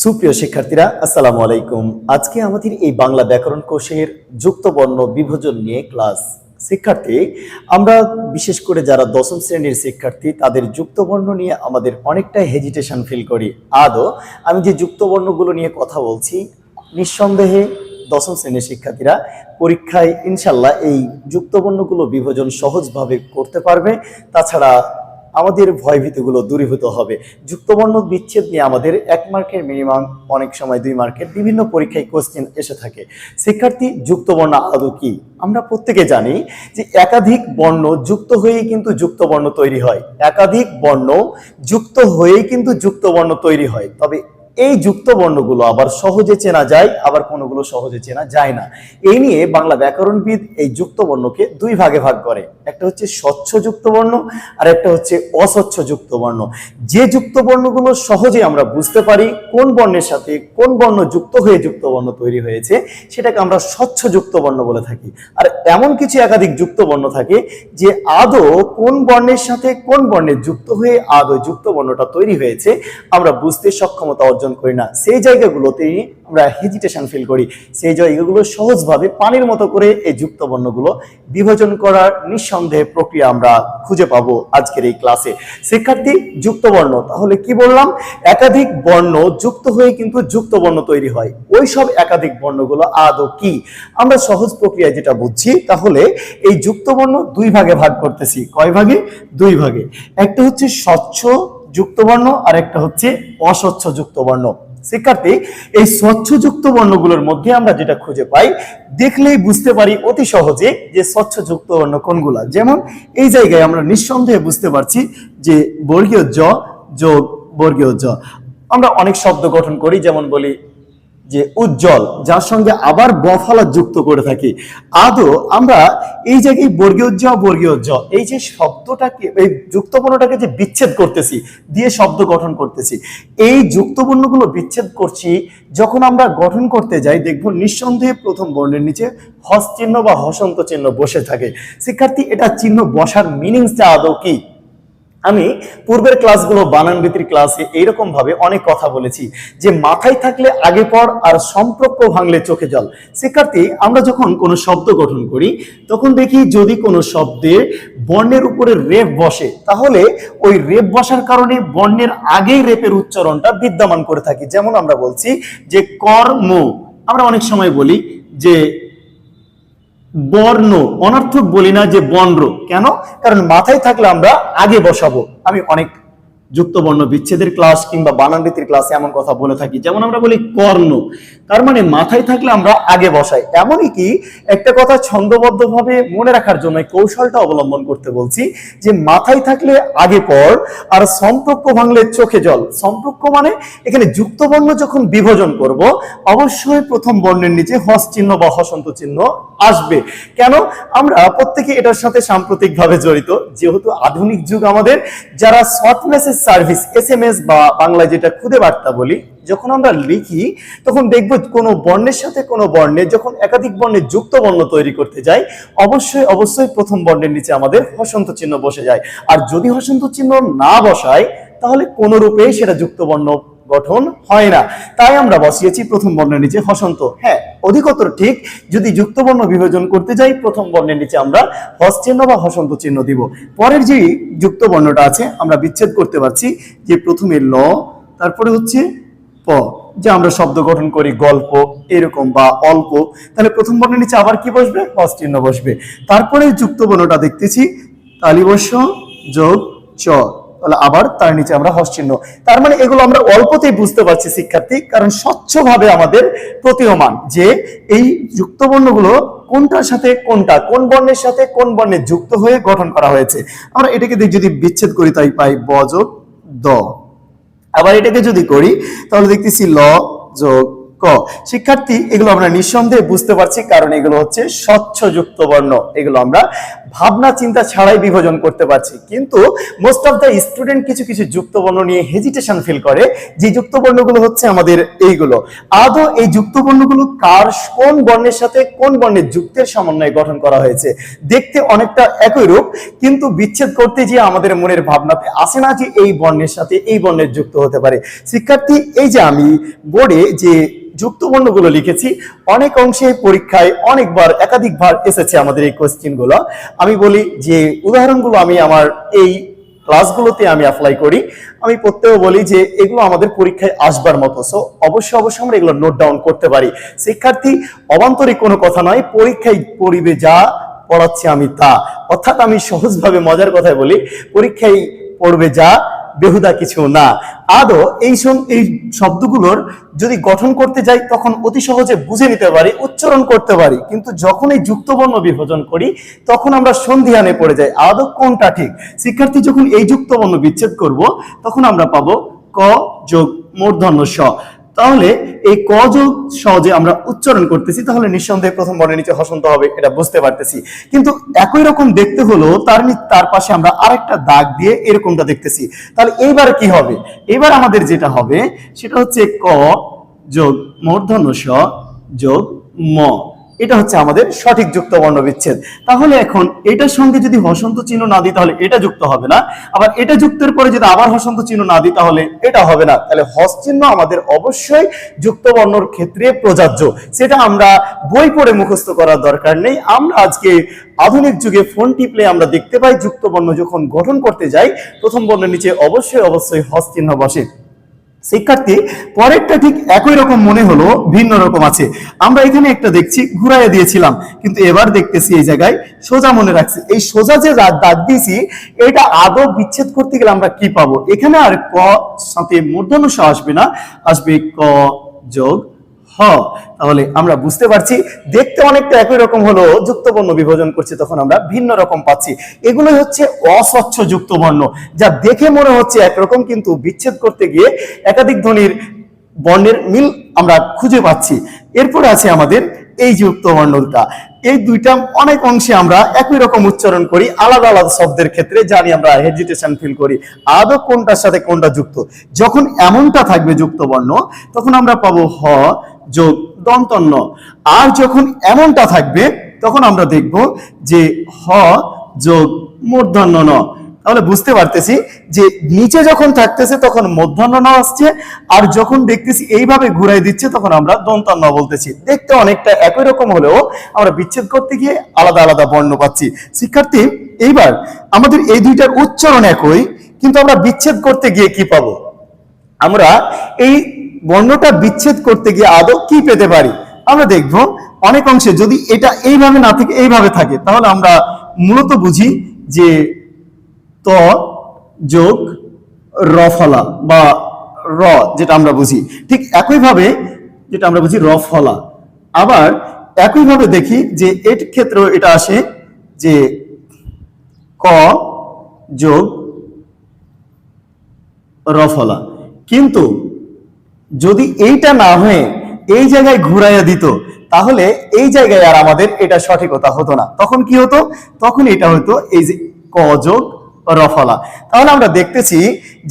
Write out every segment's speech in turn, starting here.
সুপ্রিয় শিক্ষার্থীরা, আসসালামু আলাইকুম। আজকে আমাদের এই বাংলা ব্যাকরণ কোষের যুক্তবর্ণ বিভাজন নিয়ে ক্লাস। শিক্ষার্থী, আমরা বিশেষ করে যারা দশম শ্রেণীর শিক্ষার্থী তাদের যুক্তবর্ণ নিয়ে আমাদের অনেকটাই হেজিটেশন ফিল করি। আদৌ আমি যে যুক্তবর্ণগুলো নিয়ে কথা বলছি, নিঃসন্দেহে দশম শ্রেণীর শিক্ষার্থীরা পরীক্ষায় ইনশাল্লাহ এই যুক্তবর্ণগুলো বিভাজন সহজভাবে করতে পারবে। তাছাড়া আমাদের ভয়ভীতিগুলো দূরীভূত হবে। যুক্তবর্ণ বিচ্ছেদ নিয়ে আমাদের 1 মার্কের মিনিমাম, অনেক সময় 2 মার্কের বিভিন্ন পরীক্ষায় কোশ্চেন এসে থাকে। শিক্ষার্থী, যুক্তবর্ণ আদৌ কি? আমরা প্রত্যেকে জানি যে একাধিক বর্ণ যুক্ত হয়েই কিন্তু যুক্তবর্ণ তৈরি হয়। একাধিক বর্ণ যুক্ত হয়েই কিন্তু যুক্তবর্ণ তৈরি হয়। তবে এই যুক্ত বর্ণগুলো আবার সহজে চেনা যায়, আবার কোনগুলো সহজে চেনা যায় না। এই নিয়ে বাংলা ব্যাকরণবিদ এই যুক্ত বর্ণকে 2 ভাগে ভাগ করে। একটা হচ্ছে স্বচ্ছ যুক্ত বর্ণ আর একটা হচ্ছে অস্বচ্ছ যুক্ত বর্ণ। যে যুক্ত বর্ণগুলো সহজে আমরা বুঝতে পারি কোন বর্ণের সাথে কোন বর্ণ যুক্ত হয়ে যুক্ত বর্ণ তৈরি হয়েছে, সেটাকে আমরা স্বচ্ছ যুক্ত বর্ণ বলে থাকি। আর এমন কিছু একাধিক যুক্ত বর্ণ থাকে যে আদৌ কোন বর্ণের সাথে কোন বর্ণের যুক্ত হয়ে আদৌ যুক্ত বর্ণটা তৈরি হয়েছে আমরা বুঝতে সক্ষমতা অর্জন করি না। সেই জায়গাগুলোতেই আমরা হেজিটেশন ফিল করি। সেই জায়গাগুলো সহজভাবে পানির মতো করে এই যুক্ত বর্ণগুলো বিভাজন করার নিঃসন্দেহে প্রক্রিয়া আমরা খুঁজে পাবো আজকের এই ক্লাসে। শিক্ষার্থী, যুক্ত বর্ণ তাহলে কি বললাম? একাধিক বর্ণ যুক্ত হয়ে কিন্তু যুক্ত বর্ণ তৈরি হয়। ওই সব একাধিক বর্ণগুলো আদৌ কি? আমরা সহজ প্রক্রিয়ায় যেটা বুঝছি, তাহলে এই যুক্ত বর্ণ 2 ভাগে ভাগ করতেছি। কয় ভাগে? 2 ভাগে। একটা হচ্ছে স্বচ্ছ যুক্ত বর্ণ আর একটা হচ্ছে অস্বচ্ছ যুক্ত বর্ণ। শিক্ষার্থী, এই স্বচ্ছ যুক্ত বর্ণগুলোর মধ্যে আমরা যেটা খুঁজে পাই, দেখলেই বুঝতে পারি অতি সহজে যে স্বচ্ছ যুক্ত বর্ণ কোনগুলা। যেমন এই জায়গায় আমরা নিঃসন্দেহে বুঝতে পারছি যে বর্গীয় জ যোগ বর্গীয় জ। আমরা অনেক শব্দ গঠন করি, যেমন বলি যে উজ্জ্বল, যার সঙ্গে আবার বফলা যুক্ত করে থাকি। আদৌ আমরা এই জায়গায় বর্গীয় জ এই যে শব্দটাকে, এই যুক্তবর্ণটাকে যে বিচ্ছেদ করতেছি, দিয়ে শব্দ গঠন করতেছি, এই যুক্তবর্ণগুলো বিচ্ছেদ করছি যখন আমরা গঠন করতে যাই, দেখব নিঃসন্দেহে প্রথম বর্ণের নিচে হস চিহ্ন বা হসন্ত চিহ্ন বসে থাকে। শিক্ষার্থী, এটা চিহ্ন বসার মিনিংসটা আদৌ কি? আমি পূর্বের ক্লাসগুলো বানানবৃত্তির ক্লাসে এইরকম ভাবে অনেক কথা বলেছি যে মাথায় থাকলে আগে পড় আর সম্পর্ক ভাঙলে চোখে জল। শিক্ষার্থী, আমরা যখন কোনো শব্দ গঠন করি তখন দেখি যদি কোনো শব্দে বর্ণের উপরে রেফ বসে, তাহলে ওই রেফ বসার কারণে বর্ণের আগেই রেফের উচ্চারণটা বিদ্যমান করে থাকি। যেমন আমরা বলছি যে কর্ম, আমরা অনেক সময় বলি যে বর্ণ, অনর্থক বলি না যে বর্ণ। কেন? কারণ মাথায় থাকলে আমরা আগে বসাবো। আমি অনেক যুক্ত বর্ণ বিচ্ছেদের ক্লাস কিংবা বানানবৃত্তির ক্লাসে এমন কথা বলে থাকি, যেমন আমরা বলি কর্ণ, তার মানে মাথায় থাকলে আমরা আগে বসাই। এমনই কি একটা কথা ছন্দবদ্ধভাবে মনে রাখার জন্য কৌশলটা অবলম্বন করতে বলছি যে মাথায় থাকলে আগে পড় আর সম্পর্ক ভাঙলে চোখে জল। সম্পর্ক মানে এখানে যুক্ত বর্ণ যখন বিভাজন করব, অবশ্যই প্রথম বর্ণের নিচে হস চিহ্ন বা হসন্ত চিহ্ন আসবে। কেন? আমরা প্রত্যেকে এটার সাথে সাম্প্রতিকভাবে জড়িত, যেহেতু আধুনিক যুগ আমাদের। যারা শর্ট মেসেজ সার্ভিস, SMS বা বাংলায় যেটা খুদে বার্তা বলি, যখন আমরা লিখি তখন দেখব কোনো বর্ণের সাথে কোনো বর্ণের যখন একাধিক বর্ণের যুক্ত বর্ণ তৈরি করতে যাই, অবশ্যই প্রথম বর্ণের নিচে আমাদের হসন্ত চিহ্ন বসে যায়। আর যদি হসন্ত চিহ্ন না বসায় তাহলে কোনো রূপেই সেটা যুক্ত বর্ণ গঠন হয় না। তাই আমরা বসিয়েছি প্রথম বর্ণের নিচে হসন্ত। হ্যাঁ, অধিকতর ঠিক। যদি যুক্ত বর্ণ বিভাজন করতে যাই, প্রথম বর্ণের নিচে আমরা হস চিহ্ন বা হসন্ত চিহ্ন দিব। পরের যে যুক্ত বর্ণটা আছে আমরা বিচ্ছেদ করতে পারছি যে প্রথমে ল, তারপরে হচ্ছে প, যে আমরা শব্দ গঠন করি গল্প এরকম বা অল্প, তাহলে প্রথম বর্ণের নিচে আবার কি বসবে? হস চিহ্ন বসবে। তারপরে যুক্ত বর্ণটা দেখতেছি তালিবস্য যোগ চ, তাহলে আবার তার নিচে আমরা হস চিহ্ন। তার মানে এগুলো আমরা অল্পতেই বুঝতে পারছি শিক্ষার্থী, কারণ স্বচ্ছভাবে আমাদের প্রতীয়মান যে এই যুক্ত বর্ণগুলো কোনটার সাথে কোনটা, কোন বর্ণের সাথে কোন বর্ণের যুক্ত হয়ে গঠন করা হয়েছে। আমরা এটাকে যদি বিচ্ছেদ করি তাই পাই ব যোগ দ। আবার এটাকে যদি করি তাহলে দেখতেছি ল যোগ ক। শিক্ষার্থী, এগুলো আমরা নিঃসন্দেহে বুঝতে পারছি, কারণ এগুলো হচ্ছে স্বচ্ছ যুক্ত বর্ণ। এগুলো আমরা ভাবনা চিন্তা ছাড়াই বিভাজন করতে পারছি। কিন্তু মোস্ট অফ দ্য স্টুডেন্ট কিছু কিছু যুক্ত বর্ণ নিয়ে হেজিটেশন ফিল করে, যে যুক্ত বর্ণগুলো হচ্ছে আমাদের এইগুলো। আদৌ এই যুক্ত বর্ণগুলো কোন বর্ণের সাথে কোন বর্ণের যুক্তের সমন্বয়ে গঠন করা হয়েছে? দেখতে অনেকটা একই রূপ, কিন্তু বিচ্ছেদ করতে গিয়ে আমাদের মনের ভাবনাতে আসে না যে এই বর্ণের সাথে এই বর্ণের যুক্ত হতে পারে। শিক্ষার্থী, এই যে আমি বোর্ডে যে যুক্ত বর্ণগুলো লিখেছি, অনেক অংশে পরীক্ষায় অনেকবার একাধিকবার এসেছে আমাদের এই কোশ্চেন গুলো। আমি বলি যে উদাহরণগুলো আমি আমার এই ক্লাসগুলোতে আমি অ্যাপ্লাই করি। আমি প্রত্যেক বলি যে এগুলো আমাদের পরীক্ষায় আসবার মতো, সো অবশ্যই আমরা এগুলো নোট ডাউন করতে পারি। শিক্ষার্থী, অবান্তরিক কোনো কথা নয়, পরীক্ষায় পড়িবে যা পড়াচ্ছি আমি তা। অর্থাৎ আমি সহজভাবে মজার কথায় বলি, পরীক্ষায় পড়বে যা, বেহুদা কিছু না। আদৌ এই শব্দগুলোর যদি গঠন করতে যাই তখন অতি সহজে বুঝে নিতে পারি, উচ্চারণ করতে পারি, কিন্তু যখন এই যুক্তবর্ণ বিভাজন করি তখন আমরা সন্ধিহানে পড়ে যাই আদৌ কোনটা ঠিক। শিক্ষার্থী, যখন এই যুক্তবর্ণ বিচ্ছেদ করব তখন আমরা পাবো ক যোগ মূর্ধন্য স। তাহলে এই ক যোগ স যে আমরা উচ্চারণ করতেছি, তাহলে নিঃসন্দেহে প্রথম বর্ণের নিচে হসন্ত হবে, এটা বুঝতে পারতেছি। কিন্তু একই রকম দেখতে হলো তার পাশে আমরা আরেকটা দাগ দিয়ে এরকমটা দেখতেছি। তাহলে এইবার কি হবে? এবার আমাদের যেটা হবে সেটা হচ্ছে ক যোগ মূর্ধন্য স যোগ ম। এটা হচ্ছে আমাদের সঠিক যুক্ত বর্ণ বিচ্ছেদ। তাহলে এখন এটার সঙ্গে যদি হসন্ত চিহ্ন না দিই তাহলে এটা যুক্ত হবে না, আবার এটা যুক্তের পরে যদি আবার হসন্ত চিহ্ন না দিই তাহলে এটা হবে না। তাহলে হস চিহ্ন আমাদের অবশ্যই যুক্ত বর্ণর ক্ষেত্রে প্রযোজ্য। সেটা আমরা বই পড়ে মুখস্থ করার দরকার নেই। আমরা আজকে আধুনিক যুগে ফোন টিপলে আমরা দেখতে পাই যুক্ত বর্ণ যখন গঠন করতে যাই প্রথম বর্ণের নিচে অবশ্যই হস চিহ্ন বসে। শিক্ষার্থী, পরেরটা ঠিক একই রকম মনে হলো, ভিন্ন রকম আছে। আমরা এখানে একটা দেখছি ঘুরাইয়া দিয়েছিলাম, কিন্তু এবার দেখতেছি এই জায়গায় সোজা মনে রাখছি। এই সোজা যে দাগ দিয়েছি, এটা আদৌ বিচ্ছেদ করতে গেলে আমরা কি পাবো? এখানে আর ক সাথে মূর্ধন্য স আসবে না, আসবে ক যোগ হ। তাহলে আমরা বুঝতে পারছি দেখতে অনেকটা একই রকম হলো, যুক্ত বর্ণ বিভাজন করছে তখন আমরা ভিন্ন রকম পাচ্ছি। এগুলোই হচ্ছে অস্বচ্ছ যুক্ত বর্ণ, যা দেখে মনে হচ্ছে একরকম, কিন্তু বিচ্ছেদ করতে গিয়ে একাধিক ধ্বনির বর্ণের মিল আমরা খুঁজে পাচ্ছি। এরপরে আছে আমাদের এই যুক্ত বর্ণটা। এই দুইটা অনেক অংশে আমরা একই রকম উচ্চারণ করি, আলাদা আলাদা শব্দের ক্ষেত্রে জানি আমরা হেজিটেশন ফিল করি আদৌ কোনটার সাথে কোনটা যুক্ত। যখন এমনটা থাকবে যুক্ত বর্ণ তখন আমরা পাবো হ যোগ দন্তন্য। আর যখন এমনটা থাকবে তখন আমরা দেখব যে হ যোগ মূর্ধন্য ন। তাহলে বুঝতে পারতেছি যে নিচে যখন থাকতেছে তখন মূর্ধন্য ন আসছে, আর যখন দেখতেছি এইভাবে ঘুরাই দিচ্ছে তখন আমরা দন্তান্ন বলতেছি। দেখতে অনেকটা একই রকম হলেও আমরা বিচ্ছেদ করতে গিয়ে আলাদা আলাদা বর্ণ পাচ্ছি। শিক্ষার্থী, এইবার আমাদের এই দুইটার উচ্চারণ একই, কিন্তু আমরা বিচ্ছেদ করতে গিয়ে কি পাবো? আমরা এই বর্ণটা বিচ্ছেদ করতে গিয়ে আদৌ কি পেতে পারি? আমরা দেখব অনেক অংশে যদি এটা এইভাবে না থেকে এইভাবে থাকে তাহলে আমরা মূলত বুঝি যে ত যোগ র ফলা বা র, যেটা আমরা বুঝি ঠিক একইভাবে যেটা আমরা বুঝি র ফলা। আবার একইভাবে দেখি যে এর ক্ষেত্রেও এটা আসে যে ক যোগ র ফলা। কিন্তু যদি এইটা না হয়ে এই জায়গায় ঘুরাইয়া দিত তাহলে এই জায়গায় আর আমাদের এটা সঠিকতা হতো না। তখন কি হতো? তখন এটা হতো এই যে ক যোগ রফলা। তাহলে আমরা দেখতেছি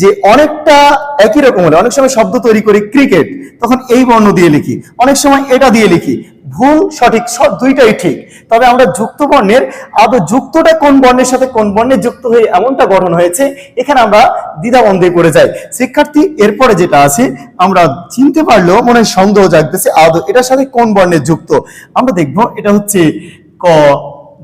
যে অনেকটা একই রকম হলে অনেক সময় শব্দ তৈরি করি ক্রিকেট, তখন এই বর্ণ দিয়ে লিখি, অনেক সময় এটা দিয়ে লিখি। ভুল সঠিক সব দুইটাই ঠিক, তবে আমরা যুক্ত বর্ণের আদৌ যুক্তটা কোন বর্ণের সাথে কোন বর্ণের যুক্ত হয়ে এমনটা গঠন হয়েছে এখানে আমরা দ্বিধাদ্বন্দ্বে পড়ে যাই। শিক্ষার্থী, এরপরে যেটা আছে আমরা চিনতে পারলেও মনে সন্দেহ জাগতেছে আদৌ এটার সাথে কোন বর্ণের যুক্ত। আমরা দেখবো এটা হচ্ছে ক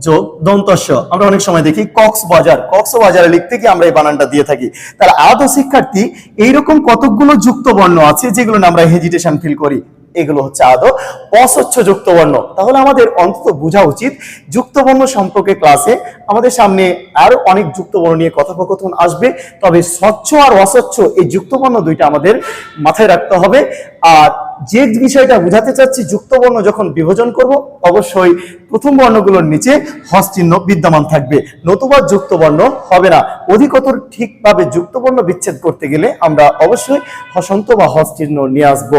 যোগ দন্তস্ব। আমরা অনেক সময় দেখি কক্সবাজারে লিখতে গিয়ে আমরা এই বানানটা দিয়ে থাকি। তাহলে আদৌ শিক্ষার্থী এইরকম কতগুলো যুক্ত বর্ণ আছে যেগুলো আমরা হেজিটেশন ফিল করি, এগুলো হচ্ছে আদৌ অস্বচ্ছ যুক্ত বর্ণ। তাহলে আমাদের অন্তত বোঝা উচিত যুক্ত বর্ণ সম্পর্কে ক্লাসে আমাদের সামনে আরো অনেক যুক্ত বর্ণ নিয়ে কথোপকথন আসবে, তবে স্বচ্ছ আর অস্বচ্ছ এই যুক্ত বর্ণ দুইটা আমাদের মাথায় রাখতে হবে। আর যে বিষয়টা বোঝাতে চাচ্ছি, যুক্ত বর্ণ যখন বিভাজন করব অবশ্যই প্রথম বর্ণগুলোর নিচে হস চিহ্ন বিদ্যমান থাকবে, নতুবা যুক্ত বর্ণ হবে না। অধিকতর ঠিকভাবে যুক্ত বর্ণ বিচ্ছেদ করতে গেলে আমরা অবশ্যই হসন্ত বা হস চিহ্ন নিয়ে আসব।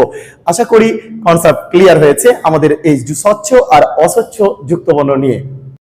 আশা করি কনসেপ্ট ক্লিয়ার হয়েছে আমাদের এই স্বচ্ছ আর অস্বচ্ছ যুক্ত বর্ণ নিয়ে।